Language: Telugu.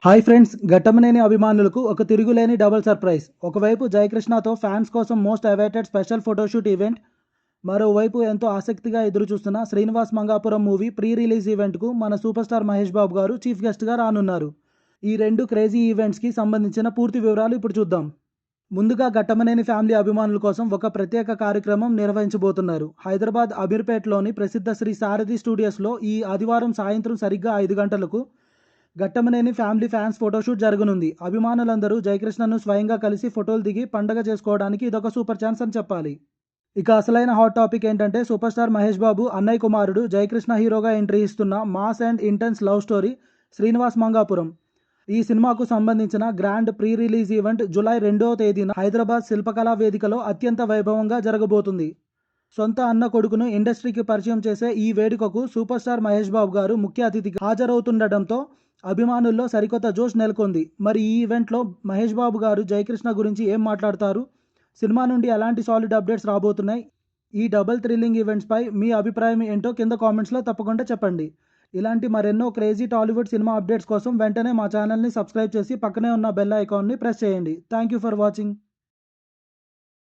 హాయ్ ఫ్రెండ్స్, ఘట్టమనేని అభిమానులకు ఒక తిరుగులేని డబుల్ సర్ప్రైజ్. ఒకవైపు జయకృష్ణతో ఫ్యాన్స్ కోసం most awaited special photoshoot event, మరోవైపు ఎంతో ఆసక్తిగా ఎదురుచూస్తున్న Srinivas Mangapuram movie pre release ఈవెంట్కు మన సూపర్ స్టార్ మహేష్ బాబు గారు చీఫ్ గెస్ట్గా రానున్నారు. ఈ రెండు క్రేజీ ఈవెంట్స్కి సంబంధించిన పూర్తి వివరాలు ఇప్పుడు చూద్దాం. ముందుగా ఘట్టమనేని ఫ్యామిలీ అభిమానుల కోసం ఒక ప్రత్యేక కార్యక్రమం నిర్వహించబోతున్నారు. హైదరాబాద్ అమీర్పేట్లోని ప్రసిద్ధ శ్రీ సారథి స్టూడియోస్లో ఈ ఆదివారం సాయంత్రం సరిగ్గా 5 గంటలకు ఘట్టమనేని ఫ్యామిలీ ఫ్యాన్స్ ఫోటోషూట్ జరగనుంది. అభిమానులందరూ జయకృష్ణను స్వయంగా కలిసి ఫోటోలు దిగి పండగ చేసుకోవడానికి ఇదొక సూపర్ ఛాన్స్ అని చెప్పాలి. ఇక అసలైన హాట్ టాపిక్ ఏంటంటే సూపర్ స్టార్ మహేష్ బాబు అన్నయ్య కుమారుడు జయకృష్ణ హీరోగా ఎంట్రీ ఇస్తున్న mass and intense love story Srinivas Mangapuram. ఈ సినిమాకు సంబంధించిన grand pre release event July 2వ తేదీన హైదరాబాద్ శిల్పకళా వేదికలో అత్యంత వైభవంగా జరగబోతుంది. సొంత అన్న కొడుకును ఇండస్ట్రీకి పరిచయం చేసే ఈ వేడుకకు సూపర్ స్టార్ మహేష్ బాబు గారు ముఖ్య అతిథిగా హాజరవుతుండటంతో అభిమానుల్లో సరికొత్త జోష్ నెలకొంది. మరి ఈ ఈవెంట్లో మహేష్ బాబు గారు జయకృష్ణ గురించి ఏం మాట్లాడతారు, సినిమా నుండి ఎలాంటి సాలిడ్ అప్డేట్స్ రాబోతున్నాయి, ఈ డబుల్ థ్రిల్లింగ్ ఈవెంట్స్పై మీ అభిప్రాయం ఏంటో కింద కామెంట్స్లో తప్పకుండా చెప్పండి. ఇలాంటి మరెన్నో క్రేజీ టాలీవుడ్ సినిమా అప్డేట్స్ కోసం వెంటనే మా ఛానల్ని సబ్స్క్రైబ్ చేసి పక్కనే ఉన్న బెల్ ఐకాన్ని ప్రెస్ చేయండి. Thank you for watching.